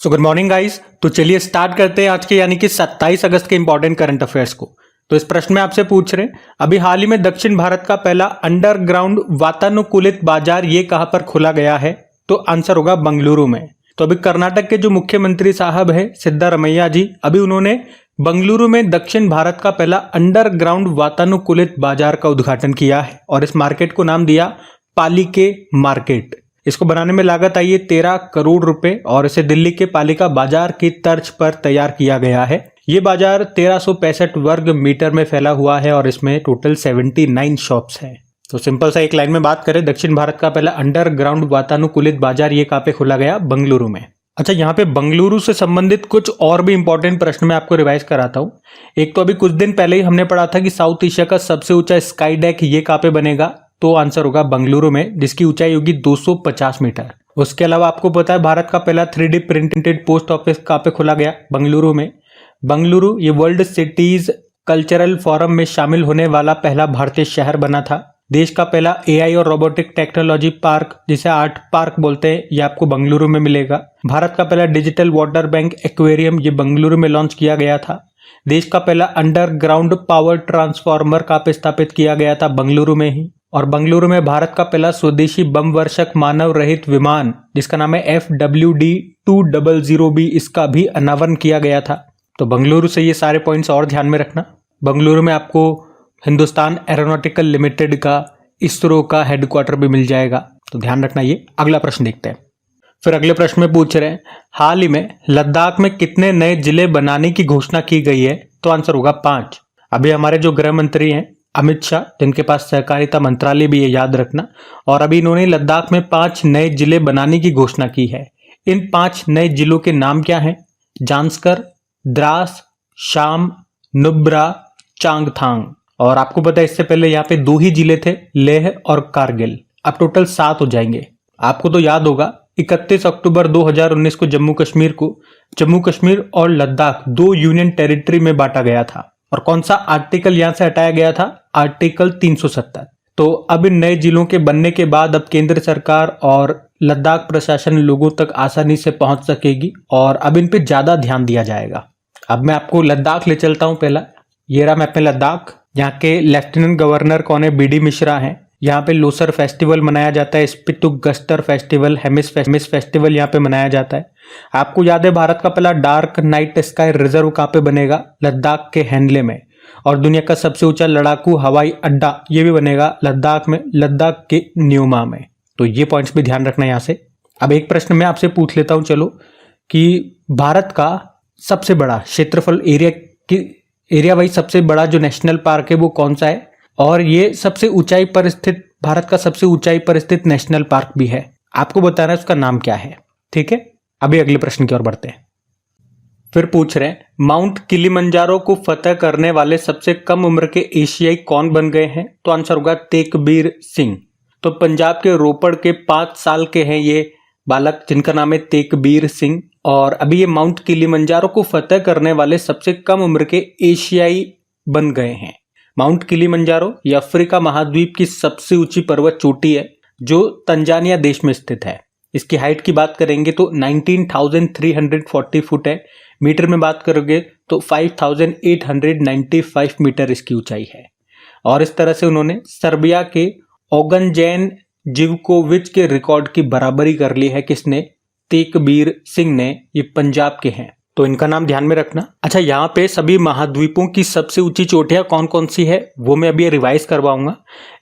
So good morning guys. तो चलिए start करते हैं आज के यानी कि 27 अगस्त के इंपॉर्टेंट करंट अफेयर्स को। तो इस प्रश्न में आपसे पूछ रहे हैं, अभी हाल ही में दक्षिण भारत का पहला अंडरग्राउंड वातानुकूलित बाजार ये कहां पर खोला गया है? तो आंसर होगा बंगलुरु में। तो अभी कर्नाटक के जो मुख्यमंत्री साहब है सिद्धारमैया जी, अभी उन्होंने बंगलुरु में दक्षिण भारत का पहला अंडरग्राउंड वातानुकूलित बाजार का उद्घाटन किया है और इस मार्केट को नाम दिया पालिके मार्केट। इसको बनाने में लागत आई है 13 करोड़ रुपए और इसे दिल्ली के पालिका बाजार की तर्ज पर तैयार किया गया है। ये बाजार 1365 वर्ग मीटर में फैला हुआ है और इसमें टोटल 79 शॉप्स हैं। तो सिंपल सा एक लाइन में बात करें, दक्षिण भारत का पहला अंडरग्राउंड वातानुकूलित बाजार ये कहाँ पे खोला गया? बंगलुरु में। अच्छा, यहाँ पे बंगलुरु से संबंधित कुछ और भी इंपॉर्टेंट प्रश्न मैं आपको रिवाइज कराता हूँ। एक तो अभी कुछ दिन पहले ही हमने पढ़ा था कि साउथ एशिया का सबसे ऊंचा स्काई डेक ये कहाँ पे बनेगा? तो आंसर होगा बंगलुरु में, जिसकी ऊंचाई होगी 250 मीटर। उसके अलावा आपको पता है भारत का पहला 3D प्रिंटेड पोस्ट ऑफिस कहाँ पे खोला गया? बंगलुरु में। बंगलुरु ये वर्ल्ड सिटीज कल्चरल फोरम में शामिल होने वाला पहला भारतीय शहर बना था। देश का पहला AI और रोबोटिक टेक्नोलॉजी पार्क, जिसे आर्ट पार्क बोलते हैं, ये आपको बंगलुरु में मिलेगा। भारत का पहला डिजिटल वाटर बैंक एक्वेरियम ये बंगलुरु में लॉन्च किया गया था। देश का पहला अंडरग्राउंड पावर ट्रांसफार्मर कहाँ पे स्थापित किया गया था? बंगलुरु में ही। और बंगलुरु में भारत का पहला स्वदेशी बम वर्षक मानव रहित विमान, जिसका नाम है FWD-200B, इसका भी अनावरण किया गया था। तो बंगलुरु से ये सारे पॉइंट्स और ध्यान में रखना। बंगलुरु में आपको हिंदुस्तान एरोनॉटिकल लिमिटेड का, इसरो का हेडक्वार्टर भी मिल जाएगा, तो ध्यान रखना ये। अगला प्रश्न देखते हैं। फिर अगले प्रश्न में पूछ रहे हैं, हाल ही में लद्दाख में कितने नए जिले बनाने की घोषणा की गई है? तो आंसर होगा 5। अभी हमारे जो गृह मंत्री हैं अमित शाह, जिनके पास सहकारिता मंत्रालय भी है, याद रखना, और अभी इन्होंने लद्दाख में 5 नए जिले बनाने की घोषणा की है। इन 5 नए जिलों के नाम क्या हैं? जांस्कर, द्रास, शाम, नुब्रा, चांगथांग। और आपको पता है इससे पहले यहाँ पे 2 ही जिले थे, लेह और कारगिल। अब टोटल 7 हो जाएंगे। आपको तो याद होगा 31 अक्टूबर 2019 को जम्मू कश्मीर और लद्दाख 2 यूनियन टेरिटरी में बांटा गया था। और कौन सा आर्टिकल यहां से हटाया गया था? आर्टिकल 370। तो अब इन नए जिलों के बनने के बाद अब केंद्र सरकार और लद्दाख प्रशासन लोगों तक आसानी से पहुंच सकेगी और अब इन पे ज्यादा ध्यान दिया जाएगा। अब मैं आपको लद्दाख ले चलता हूं। पहला ये रहा मैप में लद्दाख। यहाँ के लेफ्टिनेंट गवर्नर कौन है? BD मिश्रा हैं। यहाँ पे लोसर फेस्टिवल मनाया जाता है, स्पितुक गस्तर फेस्टिवल, हेमिस फेस्टिवल यहाँ पे मनाया जाता है। आपको याद है भारत का पहला डार्क नाइट स्काई रिजर्व कहाँ पे बनेगा? लद्दाख के हैंडले में। और दुनिया का सबसे ऊंचा लड़ाकू हवाई अड्डा ये भी बनेगा लद्दाख में, लद्दाख के न्यूमा में। तो ये पॉइंट्स भी ध्यान रखना यहाँ से। अब एक प्रश्न मैं आपसे पूछ लेता हूँ चलो, कि भारत का सबसे बड़ा क्षेत्रफल एरिया वाइज सबसे बड़ा जो नेशनल पार्क है वो कौन सा है? और ये सबसे ऊंचाई पर स्थित, भारत का सबसे ऊंचाई पर स्थित नेशनल पार्क भी है। आपको बताना है उसका नाम क्या है। ठीक है, अभी अगले प्रश्न की ओर बढ़ते हैं। फिर पूछ रहे हैं, माउंट किलिमंजारो को फतह करने वाले सबसे कम उम्र के एशियाई कौन बन गए हैं? तो आंसर होगा तेकबीर सिंह। तो पंजाब के रोपड़ के 5 साल के हैं ये बालक, जिनका नाम है तेकबीर सिंह, और अभी ये माउंट किलिमंजारो को फतह करने वाले सबसे कम उम्र के एशियाई बन गए हैं। माउंट किलिमंजारो ये अफ्रीका महाद्वीप की सबसे ऊंची पर्वत चोटी है जो तंजानिया देश में स्थित है। इसकी हाइट की बात करेंगे तो 19,340 फुट है। मीटर में बात करोगे तो 5,895 मीटर इसकी ऊंचाई है। और इस तरह से उन्होंने सर्बिया के ओगनजैन जिवकोविच के रिकॉर्ड की बराबरी कर ली है। किसने? तेकबीर सिंह ने। ये पंजाब के हैं, तो इनका नाम ध्यान में रखना। अच्छा, यहाँ पे सभी महाद्वीपों की सबसे ऊंची चोटियां कौन कौन सी है वो मैं अभी रिवाइज करवाऊंगा,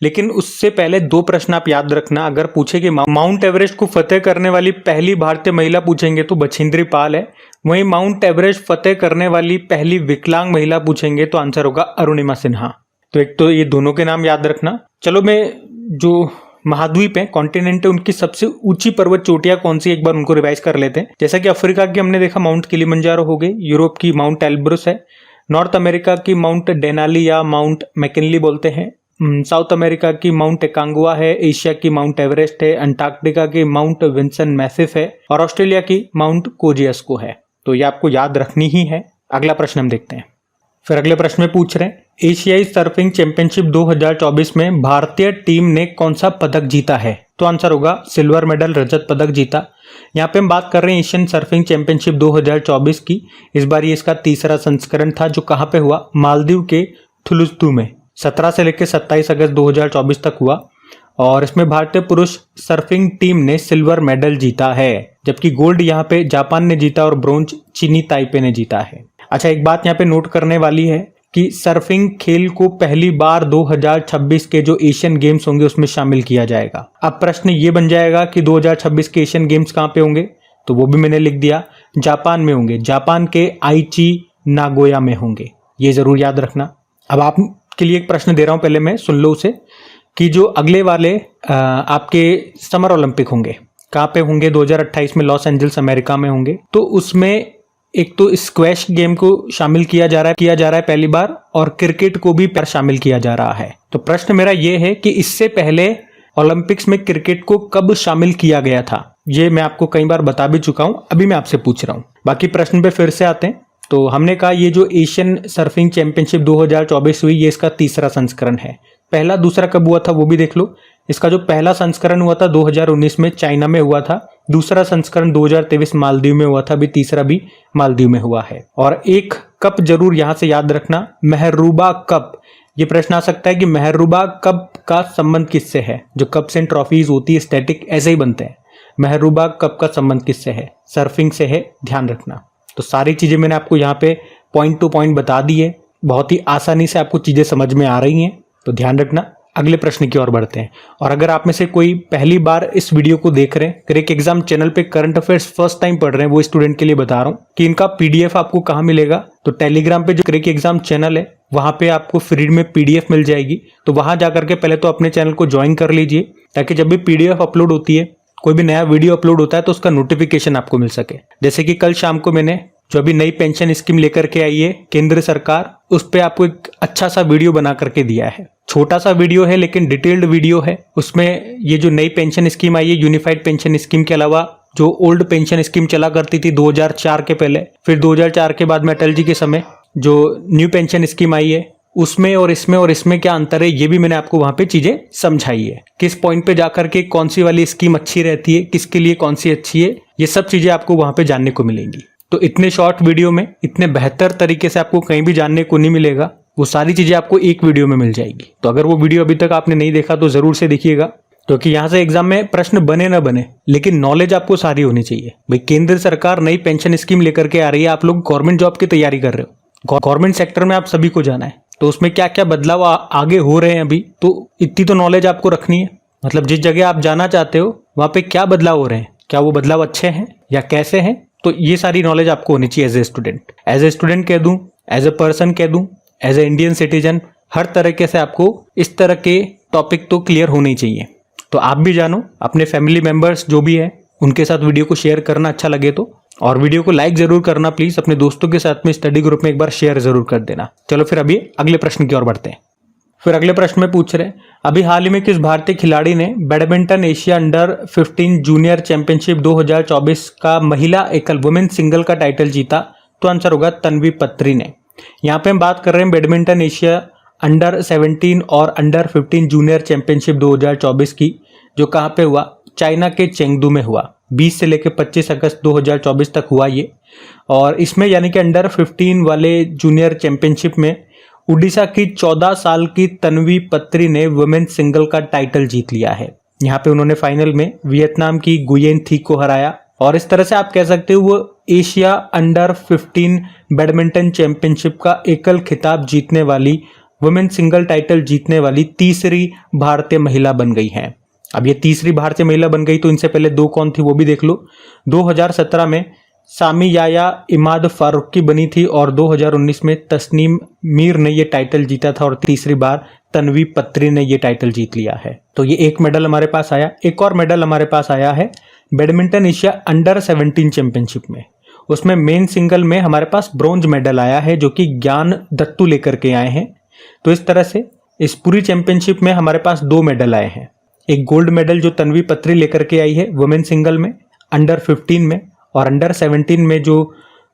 लेकिन उससे पहले 2 प्रश्न आप याद रखना। अगर पूछे कि माउंट एवरेस्ट को फतेह करने वाली पहली भारतीय महिला पूछेंगे तो बछेंद्री पाल है। वहीं माउंट एवरेस्ट फतेह करने वाली पहली विकलांग महिला पूछेंगे तो आंसर होगा अरुणिमा सिन्हा। तो एक तो ये दोनों के नाम याद रखना। चलो, मैं जो महाद्वीप है, कॉन्टिनेंट है, उनकी सबसे ऊंची पर्वत चोटियां कौन सी, एक बार उनको रिवाइज कर लेते हैं। जैसा कि अफ्रीका की हमने देखा माउंट किलिमंजारो हो गई, यूरोप की माउंट एल्ब्रुस है, नॉर्थ अमेरिका की माउंट डेनाली या माउंट मैकिनली बोलते हैं, साउथ अमेरिका की माउंट एकांगुआ है, एशिया की माउंट एवरेस्ट है, अंटार्कटिका की माउंट विंसन मैसिफ है, और ऑस्ट्रेलिया की माउंट कोजियस्को है। तो ये आपको याद रखनी ही है। अगला प्रश्न हम देखते हैं। फिर अगले प्रश्न में पूछ रहे हैं एशियाई सर्फिंग चैंपियनशिप 2024 में भारतीय टीम ने कौन सा पदक जीता है? तो आंसर होगा सिल्वर मेडल, रजत पदक जीता। यहाँ पे हम बात कर रहे हैं एशियन सर्फिंग चैंपियनशिप 2024 की। इस बार ये इसका तीसरा संस्करण था जो कहाँ पे हुआ? मालदीव के थुलुस्तु में 17 से लेकर 27 अगस्त 2024 तक हुआ और इसमें भारतीय पुरुष सर्फिंग टीम ने सिल्वर मेडल जीता है, जबकि गोल्ड यहाँ पे जापान ने जीता और ब्रोंज चीनी ताइपे ने जीता है। अच्छा, एक बात यहाँ पे नोट करने वाली है कि सर्फिंग खेल को पहली बार 2026 के जो एशियन गेम्स होंगे उसमें शामिल किया जाएगा। अब प्रश्न ये बन जाएगा कि 2026 के एशियन गेम्स कहाँ पे होंगे? तो वो भी मैंने लिख दिया, जापान में होंगे। जापान के आईची नागोया में होंगे, ये जरूर याद रखना। अब आपके लिए एक प्रश्न दे रहा हूं, पहले मैं सुन लो उसे, कि जो अगले वाले आपके समर ओलंपिक होंगे कहाँ पे होंगे? 2028 में लॉस एंजल्स अमेरिका में होंगे। तो उसमें एक तो स्क्वैश गेम को शामिल किया जा रहा है पहली बार, और क्रिकेट को भी शामिल किया जा रहा है। तो प्रश्न मेरा ये है कि इससे पहले ओलंपिक्स में क्रिकेट को कब शामिल किया गया था? ये मैं आपको कई बार बता भी चुका हूं, अभी मैं आपसे पूछ रहा हूं। बाकी प्रश्न पे फिर से आते हैं। तो हमने कहा ये जो एशियन सर्फिंग चैंपियनशिप 2024 हुई, ये इसका तीसरा संस्करण है। पहला दूसरा कब हुआ था वो भी देख लो। इसका जो पहला संस्करण हुआ था 2019 में चाइना में हुआ था, दूसरा संस्करण 2023 मालदीव में हुआ था, अभी तीसरा भी मालदीव में हुआ है। और एक कप जरूर यहां से याद रखना, मेहरूबा कप। ये प्रश्न आ सकता है कि मेहरूबा कप का संबंध किससे है? जो कप्स एंड ट्रॉफीज होती है स्टैटिक ऐसे ही बनते हैं। मेहरूबा कप का संबंध किससे है? सर्फिंग से है, ध्यान रखना। तो सारी चीजें मैंने आपको यहाँ पे पॉइंट टू पॉइंट बता दी है, बहुत ही आसानी से आपको चीजें समझ में आ रही हैं, तो ध्यान रखना। अगले प्रश्न की ओर बढ़ते हैं। और अगर आप में से कोई पहली बार इस वीडियो को देख रहे हैं, क्रैक एग्जाम चैनल पे करंट अफेयर्स फर्स्ट टाइम पढ़ रहे हैं, वो स्टूडेंट के लिए बता रहा हूँ कि इनका पीडीएफ आपको कहाँ मिलेगा? तो टेलीग्राम पे जो क्रैक एग्जाम चैनल है वहां पे आपको फ्री में पीडीएफ मिल जाएगी। तो वहां जाकर के पहले तो अपने चैनल को ज्वाइन कर लीजिए, ताकि जब भी पीडीएफ अपलोड होती है, कोई भी नया वीडियो अपलोड होता है, तो उसका नोटिफिकेशन आपको मिल सके। जैसे कि कल शाम को मैंने जो अभी नई पेंशन स्कीम लेकर के आई है केंद्र सरकार, उस पे आपको एक अच्छा सा वीडियो बना करके दिया है। छोटा सा वीडियो है लेकिन डिटेल्ड वीडियो है। उसमें ये जो नई पेंशन स्कीम आई है, यूनिफाइड पेंशन स्कीम के अलावा जो ओल्ड पेंशन स्कीम चला करती थी 2004 के पहले, फिर 2004 के बाद में अटल जी के समय जो न्यू पेंशन स्कीम आई है, उसमें और इसमें क्या अंतर है, ये भी मैंने आपको वहां पे चीजें समझाई है। किस पॉइंट पे जाकर के कौन सी वाली स्कीम अच्छी रहती है, किसके लिए कौन सी अच्छी है, ये सब चीजें आपको वहां पे जानने को मिलेंगी। तो इतने शॉर्ट वीडियो में इतने बेहतर तरीके से आपको कहीं भी जानने को नहीं मिलेगा, वो सारी चीजें आपको एक वीडियो में मिल जाएगी। तो अगर वो वीडियो अभी तक आपने नहीं देखा तो जरूर से देखिएगा, क्योंकि यहाँ से एग्जाम में प्रश्न बने ना बने, लेकिन नॉलेज आपको सारी होनी चाहिए। भाई केंद्र सरकार नई पेंशन स्कीम लेकर के आ रही है, आप लोग गवर्नमेंट जॉब की तैयारी कर रहे हो, गवर्नमेंट सेक्टर में आप सभी को जाना है, तो उसमें क्या क्या बदलाव आगे हो रहे हैं अभी, तो इतनी तो नॉलेज आपको रखनी है। मतलब जिस जगह आप जाना चाहते हो वहां पे क्या बदलाव हो रहे हैं, क्या वो बदलाव अच्छे हैं या कैसे हैं, तो ये सारी नॉलेज आपको होनी चाहिए as a student. As a student कह दूं, एज ए पर्सन कह दूं, एज ए इंडियन सिटीजन, हर तरीके से आपको इस तरह के टॉपिक तो क्लियर होने चाहिए। तो आप भी जानो, अपने फैमिली मेंबर्स जो भी है उनके साथ वीडियो को शेयर करना अच्छा लगे तो, और वीडियो को लाइक जरूर करना प्लीज। अपने दोस्तों के साथ में स्टडी ग्रुप में एक बार शेयर जरूर कर देना। चलो फिर अभी अगले प्रश्न की ओर बढ़ते हैं। फिर अगले प्रश्न में पूछ रहे हैं, अभी हाल ही में किस भारतीय खिलाड़ी ने badminton Asia under 15 junior championship 2024 का महिला एकल वुमेन सिंगल का टाइटल जीता? तो आंसर होगा तन्वी पत्री ने। यहाँ पे हम बात कर रहे हैं बैडमिंटन एशिया अंडर 17 और अंडर 15 जूनियर चैंपियनशिप 2024 की, जो कहाँ पे हुआ? चाइना के चेंगडू में हुआ। 20 से लेकर 25 अगस्त 2024 तक हुआ ये। और इसमें यानी कि अंडर 15 वाले जूनियर चैंपियनशिप में उड़ीसा की 14 साल की तन्वी पत्री ने वुमेन सिंगल का टाइटल जीत लिया है। यहाँ पे उन्होंने फाइनल में वियतनाम की गुयेन थी को हराया, और इस तरह से आप कह सकते हो वो एशिया अंडर 15 बैडमिंटन चैंपियनशिप का एकल खिताब जीतने वाली, वुमेन सिंगल टाइटल जीतने वाली तीसरी भारतीय महिला बन गई हैं। अब ये तीसरी भारतीय महिला बन गई, तो इनसे पहले दो कौन थी वो भी देख लो। 2017 में सामी याया इमाद फारूकी बनी थी, और 2019 में तस्नीम मीर ने ये टाइटल जीता था, और तीसरी बार तन्वी पत्री ने ये टाइटल जीत लिया है। तो ये एक मेडल हमारे पास आया। एक और मेडल हमारे पास आया है बैडमिंटन एशिया अंडर 17 चैंपियनशिप में। उसमें मेन सिंगल में हमारे पास ब्रॉन्ज मेडल आया है, जो कि ज्ञान दत्तू लेकर के आए हैं। तो इस तरह से इस पूरी चैंपियनशिप में हमारे पास 2 मेडल आए हैं। एक गोल्ड मेडल जो तन्वी पत्री लेकर के आई है वुमेन सिंगल में अंडर 15 में, और अंडर 17 में जो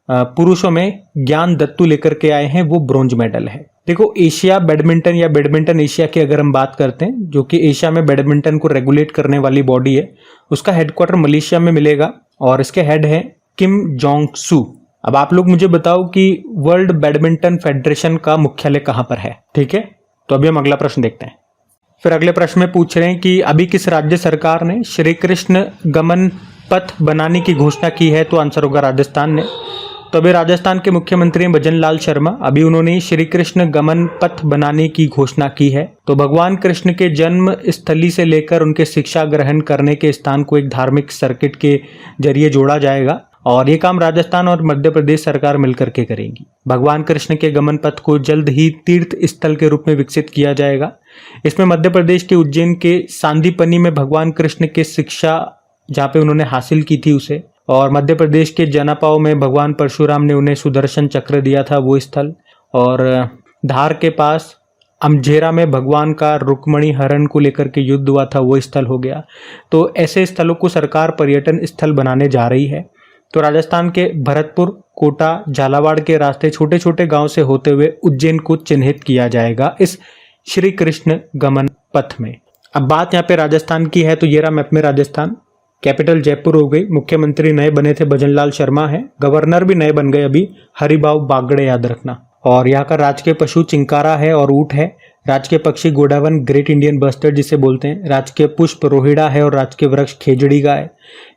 पुरुषों में ज्ञान दत्तू लेकर के आए हैं, वो ब्रोंज मेडल है। देखो एशिया बैडमिंटन या बैडमिंटन एशिया की अगर हम बात करते हैं, जो कि एशिया में बैडमिंटन को रेगुलेट करने वाली बॉडी है, उसका हेडक्वार्टर मलेशिया में मिलेगा और इसके हेड है किम जोंग सू। अब आप लोग मुझे बताओ कि वर्ल्ड बैडमिंटन फेडरेशन का मुख्यालय कहां पर है। ठीक है, तो अभी हम अगला प्रश्न देखते हैं। फिर अगले प्रश्न में पूछ रहे हैं कि अभी किस राज्य सरकार ने श्री कृष्ण गमन पथ बनाने की घोषणा की है, तो आंसर होगा राजस्थान ने। तो अभी राजस्थान के मुख्यमंत्री भजन लाल शर्मा, अभी उन्होंने श्री कृष्ण गमन पथ बनाने की घोषणा की है। तो भगवान कृष्ण के जन्म स्थली से लेकर उनके शिक्षा ग्रहण करने के स्थान को एक धार्मिक सर्किट के जरिए जोड़ा जाएगा और ये काम राजस्थान और मध्य प्रदेश सरकार मिलकर के करेंगी। भगवान कृष्ण के गमन पथ को जल्द ही तीर्थ स्थल के रूप में विकसित किया जाएगा। इसमें मध्य प्रदेश के उज्जैन के सांदीपनी में भगवान कृष्ण की शिक्षा जहाँ पे उन्होंने हासिल की थी उसे, और मध्य प्रदेश के जनापाव में भगवान परशुराम ने उन्हें सुदर्शन चक्र दिया था वो स्थल, और धार के पास अमझेरा में भगवान का रुक्मणी हरण को लेकर के युद्ध हुआ था वो स्थल हो गया। तो ऐसे स्थलों को सरकार पर्यटन स्थल बनाने जा रही है। तो राजस्थान के भरतपुर, कोटा, झालावाड़ के रास्ते छोटे छोटे गांव से होते हुए उज्जैन को चिन्हित किया जाएगा इस श्री कृष्ण गमन पथ में। अब बात यहाँ पे राजस्थान की है, तो ये रहा मैप में राजस्थान। कैपिटल जयपुर हो गई, मुख्यमंत्री नए बने थे भजन लाल शर्मा है, गवर्नर भी नए बन गए अभी, हरिभाव बागड़े, याद रखना। और यहाँ का राजकीय पशु चिंकारा है और ऊंट है। राजकीय पक्षी गोडावन, ग्रेट इंडियन बस्टर्ड जिसे बोलते हैं। राजकीय पुष्प रोहिड़ा है और राजकीय वृक्ष खेजड़ी का है।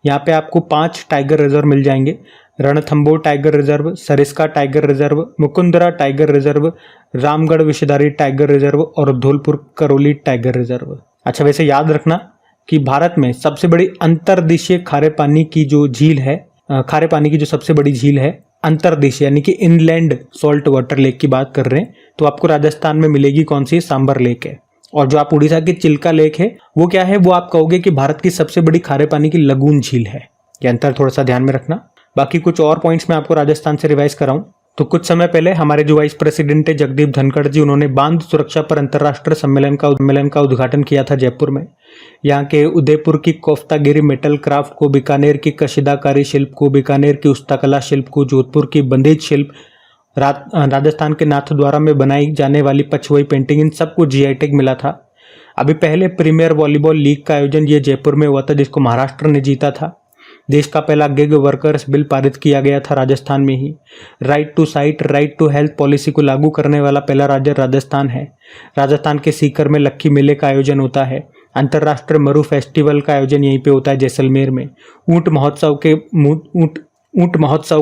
यहाँ पे आपको 5 टाइगर रिजर्व मिल जाएंगे। Ranthambore tiger reserve, Sariska tiger reserve, Mukundra tiger reserve, Ramgarh Vishdhari tiger reserve और धौलपुर करौली टाइगर रिजर्व। अच्छा, वैसे याद रखना कि भारत में सबसे बड़ी अंतर्देशीय खारे पानी की जो झील है, खारे पानी की जो सबसे बड़ी झील है अंतर्देशीय यानी कि इनलैंड सॉल्ट वाटर लेक की बात कर रहे हैं, तो आपको राजस्थान में मिलेगी कौन सी, सांबर लेक है। और जो आप उड़ीसा की चिल्का लेक है वो क्या है, वो आप कहोगे कि भारत की सबसे बड़ी खारे पानी की लगून झील है। ये अंतर थोड़ा सा ध्यान में रखना। बाकी कुछ और पॉइंट्स मैं आपको राजस्थान से रिवाइज कराऊं तो कुछ समय पहले हमारे जो वाइस प्रेसिडेंट है जगदीप धनखड़ जी, उन्होंने बांध सुरक्षा पर अंतर्राष्ट्रीय सम्मेलन का उद्घाटन किया था जयपुर में। यहाँ के उदयपुर की कोफ्तागिरी मेटल क्राफ्ट को, बीकानेर की कशीदाकारी शिल्प को, बीकानेर की उस्तकला शिल्प को, जोधपुर की बंदेज शिल्प, राजस्थान के नाथद्वारा में बनाई जाने वाली पछुआई पेंटिंग, इन सबको जीआई टैग मिला था। अभी पहले प्रीमियर वॉलीबॉल लीग का आयोजन ये जयपुर में हुआ था, जिसको महाराष्ट्र ने जीता था। देश का पहला गिग वर्कर्स बिल पारित किया गया था राजस्थान में ही। Right to sight, right to health policy को लागू करने वाला पहला राज्य राजस्थान है। राजस्थान के सीकर में लक्की मेले का आयोजन होता है। अंतर्राष्ट्रीय मरु फेस्टिवल का आयोजन यहीं पे होता है जैसलमेर में। ऊंट महोत्सव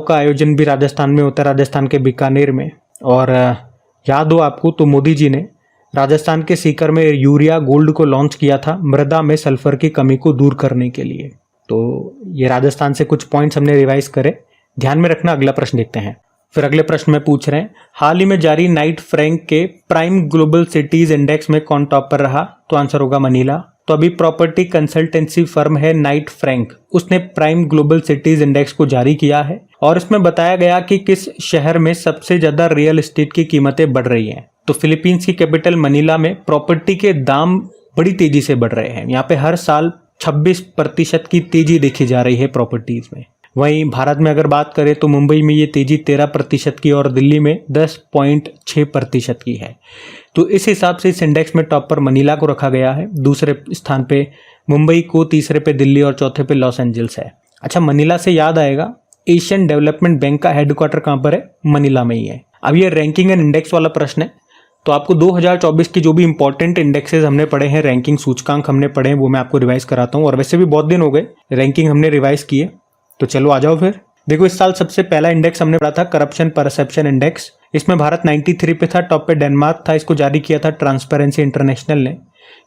का आयोजन भी राजस्थान में होता है, राजस्थान के बीकानेर में। और याद हो आपको तो मोदी जी ने राजस्थान के सीकर में यूरिया गोल्ड को लॉन्च किया था मृदा में सल्फर की कमी को दूर करने के लिए। तो ये राजस्थान से कुछ पॉइंट्स हमने रिवाइज करे, ध्यान में रखना। अगला प्रश्न देखते हैं। फिर अगले प्रश्न में पूछ रहे हैं, हाल ही में जारी नाइट फ्रैंक के प्राइम ग्लोबल सिटीज इंडेक्स में कौन टॉप पर रहा, तो आंसर होगा मनीला। तो अभी प्रॉपर्टी कंसल्टेंसी फर्म है नाइट फ्रैंक, उसने प्राइम ग्लोबल सिटीज इंडेक्स को जारी किया है और इसमें बताया गया कि किस शहर में सबसे ज्यादा रियल एस्टेट की कीमतें बढ़ रही हैं। तो फिलीपींस की कैपिटल मनीला में प्रॉपर्टी के दाम बड़ी तेजी से बढ़ रहे हैं। यहाँ पे हर साल 26% की तेजी देखी जा रही है प्रॉपर्टीज में। वहीं भारत में अगर बात करें तो मुंबई में ये तेजी 13% की और दिल्ली में 10.6% की है। तो इस हिसाब से इस इंडेक्स में टॉप पर मनीला को रखा गया है, दूसरे स्थान पे मुंबई को, तीसरे पे दिल्ली और चौथे पे लॉस एंजल्स है। अच्छा, मनीला से याद आएगा एशियन डेवलपमेंट बैंक का हेडक्वार्टर कहाँ पर है, मनीला में ही है। अब ये रैंकिंग एंड इंडेक्स वाला प्रश्न है, तो आपको 2024 की जो भी इंपॉर्टेंट इंडेक्सेस हमने पढ़े हैं, रैंकिंग सूचकांक हमने पढ़े हैं, वो मैं आपको रिवाइज कराता हूँ। और वैसे भी बहुत दिन हो गए रैंकिंग हमने रिवाइज किए, तो चलो आ जाओ फिर। देखो, इस साल सबसे पहला इंडेक्स हमने पढ़ा था करप्शन परसेप्शन इंडेक्स। इसमें भारत 93 पे था, टॉप पे डेनमार्क था, इसको जारी किया था ट्रांसपेरेंसी इंटरनेशनल ने।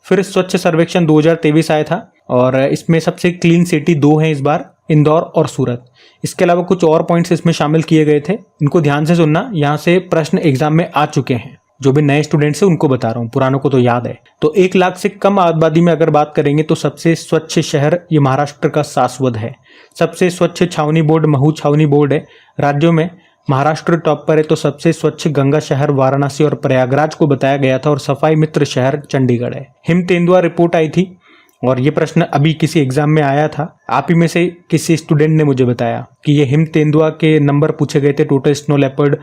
फिर स्वच्छ सर्वेक्षण 2023 आया था और इसमें सबसे क्लीन सिटी 2 हैं इस बार, इंदौर और सूरत। इसके अलावा कुछ और पॉइंट्स इसमें शामिल किए गए थे, इनको ध्यान से सुनना, यहाँ से प्रश्न एग्जाम में आ चुके हैं। जो भी नए स्टूडेंट्स हैं उनको बता रहा हूँ, पुरानों को तो याद है। तो 1 लाख से कम आबादी में अगर बात करेंगे तो सबसे स्वच्छ शहर ये महाराष्ट्र का सासवद है। सबसे स्वच्छ छावनी बोर्ड महू छावनी बोर्ड है। राज्यों में महाराष्ट्र टॉप पर है, तो सबसे स्वच्छ गंगा शहर वाराणसी और प्रयागराज को बताया गया था और सफाई मित्र शहर चंडीगढ़ है। हिम तेंदुआ रिपोर्ट आई थी और ये प्रश्न अभी किसी एग्जाम में आया था, आप ही में से किसी स्टूडेंट ने मुझे बताया कि ये हिम तेंदुआ के नंबर पूछे गए थे, टोटल स्नो लेपर्ड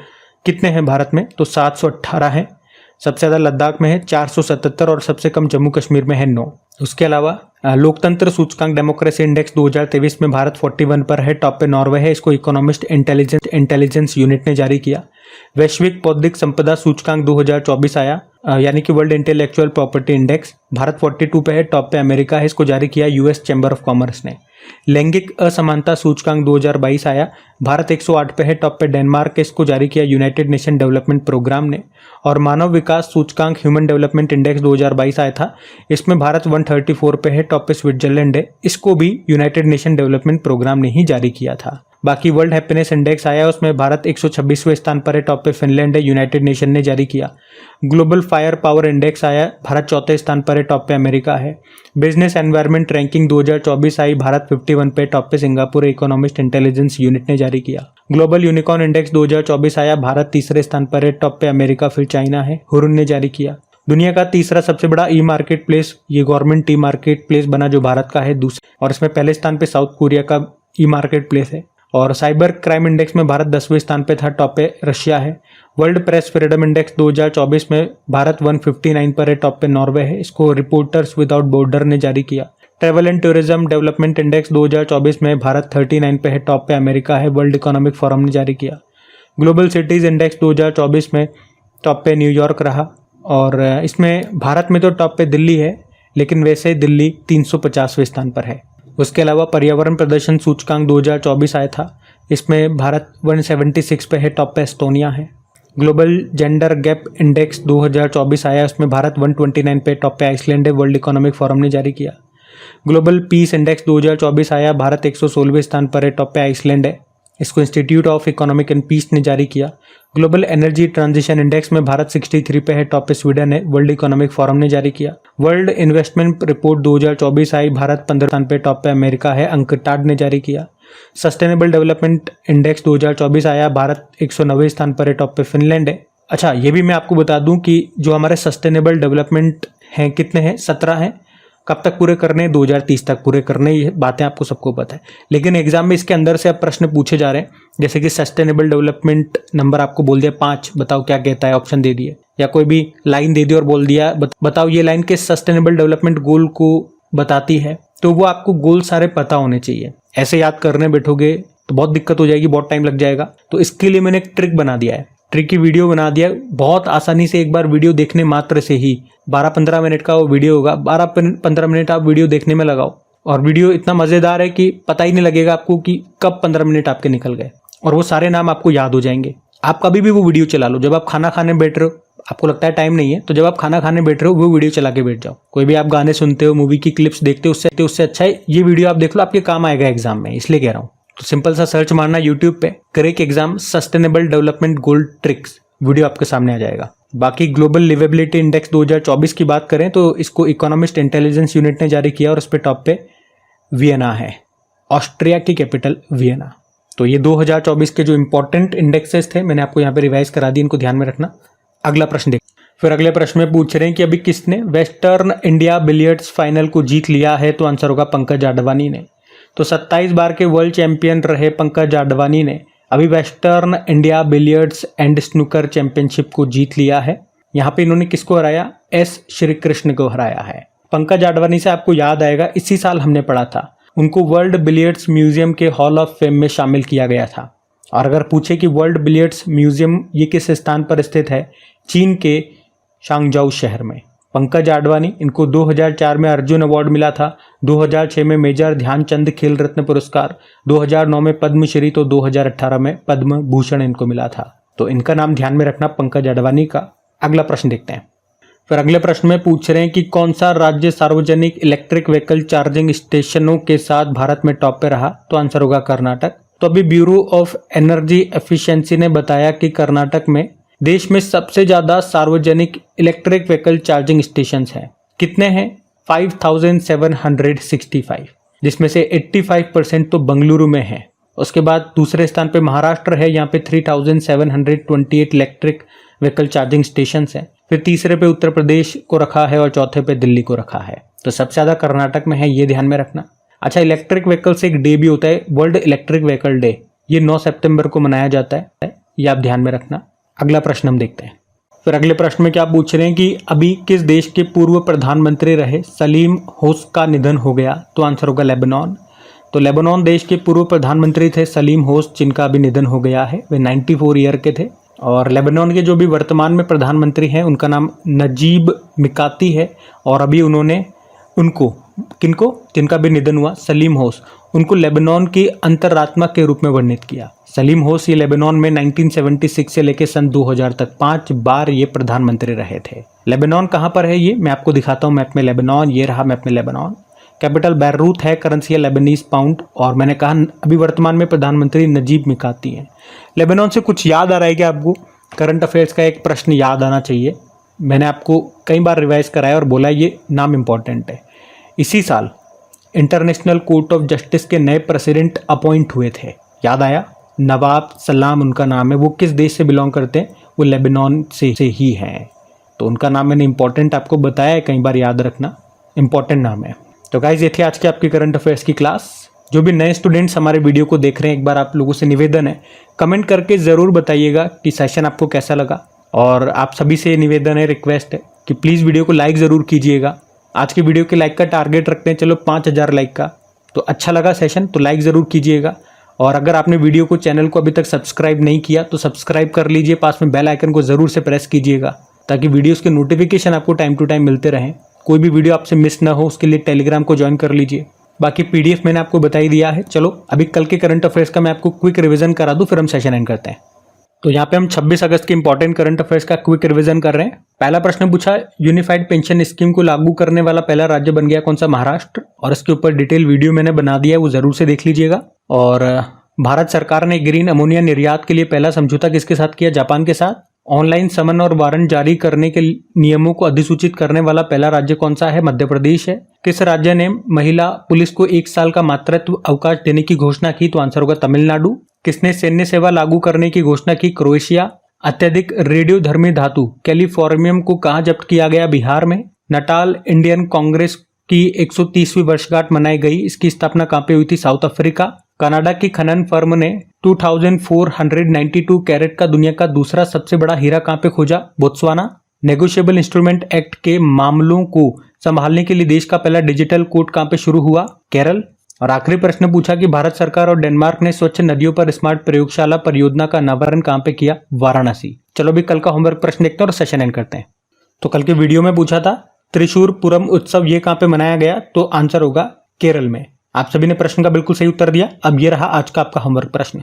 कितने हैं भारत में, तो 718 हैं। सबसे ज़्यादा लद्दाख में है 477 और सबसे कम जम्मू कश्मीर में है 9। उसके अलावा लोकतंत्र सूचकांक डेमोक्रेसी इंडेक्स 2023 में भारत 41 पर है, टॉप पे नॉर्वे है। इसको इकोनॉमिस्ट इंटेलिजेंस यूनिट ने जारी किया। वैश्विक बौद्धिक संपदा सूचकांक 2024 आया, यानी कि world intellectual property index, Bharat 42 पे है, टॉप पे अमेरिका है। इसको जारी किया यूएस चैम्बर ऑफ कॉमर्स ने। लैंगिक असमानता सूचकांक 2022 आया, भारत 108 पे है, टॉप पे डेनमार्क है। इसको जारी किया यूनाइटेड नेशन डेवलपमेंट प्रोग्राम ने। और मानव विकास सूचकांक ह्यूमन डेवलपमेंट इंडेक्स 2022 आया था, इसमें भारत 134 पे है, टॉप पे स्विट्जरलैंड है। इसको भी यूनाइटेड नेशन डेवलपमेंट प्रोग्राम ने ही जारी किया था। बाकी वर्ल्ड हैप्पीनेस इंडेक्स आया, उसमें भारत 126वें स्थान पर है, टॉप पे फिनलैंड है, यूनाइटेड नेशन ने जारी किया। ग्लोबल फायर पावर इंडेक्स आया, भारत 4थे स्थान पर है, टॉप पे अमेरिका है। बिजनेस एनवायरनमेंट रैंकिंग 2024 आई, भारत 51 पे, टॉप पे सिंगापुर, इकोनॉमिस्ट इंटेलिजेंस यूनिट ने जारी किया। ग्लोबल यूनिकॉर्न इंडेक्स 2024 आया, भारत 3रे स्थान पर है, टॉप पे अमेरिका, फिर चाइना है, हुरुन ने जारी किया। दुनिया का तीसरा सबसे बड़ा ई मार्केट प्लेस, ये गवर्नमेंट ई मार्केट प्लेस बना जो भारत का है दूसरे, और इसमें पहले स्थान पे साउथ कोरिया का ई मार्केट प्लेस है। और साइबर क्राइम इंडेक्स में भारत 10वें स्थान पे था, टॉप पे रशिया है। वर्ल्ड प्रेस फ्रीडम इंडेक्स 2024 में भारत 159 पर है, टॉप पे नॉर्वे है। इसको रिपोर्टर्स विदाउट बॉर्डर ने जारी किया। Travel and tourism development index 2024 में भारत 39 पे है, टॉप पे अमेरिका है, वर्ल्ड इकोनॉमिक फोरम ने जारी किया। ग्लोबल सिटीज इंडेक्स 2024 में टॉप पे न्यूयॉर्क रहा, और इसमें भारत में तो टॉप पे दिल्ली है, लेकिन वैसे दिल्ली 350वें स्थान पर है। उसके अलावा पर्यावरण प्रदर्शन सूचकांक 2024 आया था, इसमें भारत 176 पे है, टॉप पे एस्टोनिया है। ग्लोबल जेंडर गैप इंडेक्स 2024 आया, उसमें भारत 129 पे, टॉप पे आइसलैंड है, वर्ल्ड इकोनॉमिक फोरम ने जारी किया। ग्लोबल पीस इंडेक्स 2024 आया, भारत 116वें स्थान पर है, टॉप पे आइसलैंड है। इसको Institute of Economic and Peace ने जारी किया। ग्लोबल एनर्जी ट्रांजिशन इंडेक्स में भारत 63 पे है, टॉप पे स्वीडन है, वर्ल्ड इकोनॉमिक फोरम ने जारी किया। वर्ल्ड इन्वेस्टमेंट रिपोर्ट 2024 आई, भारत 15 स्थान पे, टॉप पे अमेरिका है, अंकटाड ने जारी किया। सस्टेनेबल डेवलपमेंट इंडेक्स 2024 आया, भारत 109वें स्थान पर है, टॉप पे फिनलैंड है। अच्छा, ये भी मैं आपको बता दूं कि जो हमारे सस्टेनेबल डेवलपमेंट हैं कितने हैं, 17 हैं। कब तक पूरे करने, 2030 तक पूरे करने, ये बातें आपको सबको पता है। लेकिन एग्जाम में इसके अंदर से अब प्रश्न पूछे जा रहे हैं, जैसे कि सस्टेनेबल डेवलपमेंट नंबर आपको बोल दिया 5, बताओ क्या कहता है, ऑप्शन दे दिए, या कोई भी लाइन दे दी और बोल दिया बताओ ये लाइन किस सस्टेनेबल डेवलपमेंट गोल को बताती है, तो वो आपको गोल सारे पता होने चाहिए। ऐसे याद करने बैठोगे तो बहुत दिक्कत हो जाएगी, बहुत टाइम लग जाएगा। तो इसके लिए मैंने एक ट्रिक बना दिया है, ट्रिक की वीडियो बना दिया, बहुत आसानी से एक बार वीडियो देखने मात्र से ही 12-15 मिनट का वो वीडियो होगा, 12-15 मिनट आप वीडियो देखने में लगाओ, और वीडियो इतना मज़ेदार है कि पता ही नहीं लगेगा आपको कि कब 15 मिनट आपके निकल गए, और वो सारे नाम आपको याद हो जाएंगे। आप कभी भी वो वीडियो चला लो, जब आप खाना खाने बैठ रहे हो, आपको लगता है टाइम नहीं है, तो जब आप खाना खाने बैठ रहे हो वो वीडियो चला के बैठ जाओ। कोई भी आप गाने सुनते हो, मूवी की क्लिप्स देखते हो, उससे अच्छा है ये वीडियो आप देख लो, आपके काम आएगा एग्जाम में, इसलिए कह रहा हूँ। तो सिंपल सा सर्च मारना यूट्यूब पे, crack exam sustainable development goal tricks, video आपके सामने आ जाएगा। बाकी ग्लोबल लिवेबिलिटी इंडेक्स 2024 की बात करें तो इसको इकोनॉमिस्ट इंटेलिजेंस यूनिट ने जारी किया, और उस पर टॉप पे वियना है, ऑस्ट्रिया की कैपिटल वियना। तो ये 2024 के जो इंपॉर्टेंट इंडेक्सेस थे मैंने आपको यहाँ पे रिवाइज करा दी, इनको ध्यान में रखना। अगला प्रश्न देख, फिर अगले प्रश्न में पूछ रहे हैं कि अभी किसने वेस्टर्न इंडिया बिलियर्ड्स फाइनल को जीत लिया है, तो आंसर होगा पंकज आडवाणी ने। तो 27 बार के वर्ल्ड चैंपियन रहे पंकज आडवाणी ने अभी western India billiards and snooker championship को जीत लिया है। यहाँ पे इन्होंने किसको हराया, एस श्री कृष्ण को हराया है। पंकज आडवाणी से आपको याद आएगा, इसी साल हमने पढ़ा था, उनको वर्ल्ड बिलियर्ड्स म्यूजियम के हॉल ऑफ फेम में शामिल किया गया था। और अगर पूछे कि वर्ल्ड बिलियर्ड्स म्यूजियम ये किस स्थान पर स्थित है, चीन के शांगजाऊ शहर में। पंकज आडवाणी, इनको 2004 में अर्जुन अवार्ड मिला था, 2006 में मेजर ध्यानचंद खेल रत्न पुरस्कार, 2009 में पद्मश्री, तो 2018 में पद्म भूषण इनको मिला था। तो इनका नाम ध्यान में रखना पंकज आडवाणी का। अगला प्रश्न देखते हैं। फिर अगले प्रश्न में पूछ रहे हैं कि कौन सा राज्य सार्वजनिक इलेक्ट्रिक व्हीकल चार्जिंग स्टेशनों के साथ भारत में टॉप पे रहा, तो आंसर होगा कर्नाटक। तो अभी ब्यूरो ऑफ एनर्जी एफिशिएंसी ने बताया कि कर्नाटक में देश में सबसे ज्यादा सार्वजनिक इलेक्ट्रिक व्हीकल चार्जिंग स्टेशंस हैं। कितने हैं, 5765, जिसमें से 85% तो बेंगलुरु में है। उसके बाद दूसरे स्थान पे महाराष्ट्र है, यहाँ पे 3728 इलेक्ट्रिक व्हीकल चार्जिंग स्टेशंस हैं। फिर तीसरे पे उत्तर प्रदेश को रखा है और चौथे पे दिल्ली को रखा है। तो सबसे ज़्यादा कर्नाटक में है, ये ध्यान में रखना। अच्छा, इलेक्ट्रिक व्हीकल से एक डे भी होता है, वर्ल्ड इलेक्ट्रिक व्हीकल डे, ये 9 सितंबर को मनाया जाता है, ये आप ध्यान में रखना। अगला प्रश्न हम देखते हैं। फिर अगले प्रश्न में क्या पूछ रहे हैं कि अभी किस देश के पूर्व प्रधानमंत्री रहे सलीम होस का निधन हो गया? तो आंसर होगा लेबनान। तो लेबनान देश के पूर्व प्रधानमंत्री थे सलीम होस, जिनका अभी निधन हो गया है। वे 94 ईयर के थे। और लेबनान के जो भी वर्तमान में प्रधानमंत्री हैं उनका नाम नजीब मिकाती है। और अभी उन्होंने किनको जिनका भी निधन हुआ, सलीम होस, उनको लेबनान की अंतरात्मा के रूप में वर्णित किया। सलीम होस ये लेबनान में 1976 से लेकर सन 2000 तक 5 बार ये प्रधानमंत्री रहे थे। लेबनान कहाँ पर है ये मैं आपको दिखाता हूँ मैप में। लेबनान, ये रहा मैप में लेबनान। कैपिटल बैरूत है, करेंसी है लेबनीज पाउंड। और मैंने कहा अभी वर्तमान में प्रधानमंत्री नजीब मिकाती हैं। लेबनान से कुछ याद आ रहा है क्या आपको? करंट अफेयर्स का एक प्रश्न याद आना चाहिए। मैंने आपको कई बार रिवाइज कराया और बोला ये नाम इंपॉर्टेंट है। इसी साल इंटरनेशनल कोर्ट ऑफ जस्टिस के नए प्रेसिडेंट अपॉइंट हुए थे, याद आया? नवाब सलाम उनका नाम है। वो किस देश से बिलोंग करते हैं? वो लेबनान से ही हैं। तो उनका नाम मैंने इंपॉर्टेंट आपको बताया है, कई बार याद रखना, इंपॉर्टेंट नाम है। तो गाइज ये थी आज की आपकी करंट अफेयर्स की क्लास। जो भी नए स्टूडेंट्स हमारे वीडियो को देख रहे हैं, एक बार आप लोगों से निवेदन है, कमेंट करके ज़रूर बताइएगा कि सेशन आपको कैसा लगा। और आप सभी से निवेदन है, रिक्वेस्ट है कि प्लीज़ वीडियो को लाइक ज़रूर कीजिएगा। आज की वीडियो के लाइक का टारगेट रखते हैं, चलो 5000 लाइक का। तो अच्छा लगा सेशन तो लाइक ज़रूर कीजिएगा। और अगर आपने वीडियो को, चैनल को अभी तक सब्सक्राइब नहीं किया तो सब्सक्राइब कर लीजिए, पास में बेल आइकन को ज़रूर से प्रेस कीजिएगा ताकि वीडियोज़ के नोटिफिकेशन आपको टाइम टू टाइम मिलते रहें। कोई भी वीडियो आपसे मिस ना हो उसके लिए टेलीग्राम को ज्वाइन कर लीजिए। बाकी PDF मैंने आपको बता ही दिया है। चलो अभी कल के करंट अफेयर्स का मैं आपको क्विक रिवीजन करा दूं, फिर हम सेशन एंड करते हैं। तो यहाँ पे हम 26 अगस्त के इंपॉर्टेंट करंट अफेयर्स का क्विक रिवीजन कर रहे हैं। पहला प्रश्न पूछा, यूनिफाइड पेंशन स्कीम को लागू करने वाला पहला राज्य बन गया कौन सा? महाराष्ट्र। और इसके ऊपर डिटेल वीडियो मैंने बना दिया है, वो जरूर से देख लीजिएगा। और भारत सरकार ने ग्रीन अमोनिया निर्यात के लिए पहला समझौता किसके साथ किया? जापान के साथ। ऑनलाइन समन और वारंट जारी करने के नियमों को अधिसूचित करने वाला पहला राज्य कौन सा है? मध्य प्रदेश है। किस राज्य ने महिला पुलिस को 1 साल का मातृत्व अवकाश देने की घोषणा की? तो आंसर होगा तमिलनाडु। किसने सैन्य सेवा लागू करने की घोषणा की? क्रोएशिया। अत्यधिक रेडियोधर्मी धातु कैलिफोर्नियम को कहाँ जब्त किया गया? बिहार में। नटाल इंडियन कांग्रेस की 130वीं वर्षगांठ मनाई गई, इसकी स्थापना कहाँ पे हुई थी? South Africa. कनाडा की खनन फर्म ने 2492 कैरेट का दुनिया का दूसरा सबसे बड़ा हीरा कहाँ पे खोजा? बोत्सवाना। नेगोशिएबल इंस्ट्रूमेंट एक्ट के मामलों को संभालने के लिए देश का पहला डिजिटल कोर्ट कहाँ पे शुरू हुआ? केरल। और आखिरी प्रश्न पूछा कि भारत सरकार और डेनमार्क ने स्वच्छ नदियों पर स्मार्ट प्रयोगशाला परियोजना का अनावरण कहाँ पे किया? वाराणसी। चलो भी कल का होमवर्क प्रश्न देखते हैं और सेशन एंड करते हैं। तो कल के वीडियो में पूछा था त्रिशूर पुरम उत्सव ये कहाँ पे मनाया गया? तो आंसर होगा केरल में। आप सभी ने प्रश्न का बिल्कुल सही उत्तर दिया। अब ये रहा आज का आपका होमवर्क प्रश्न।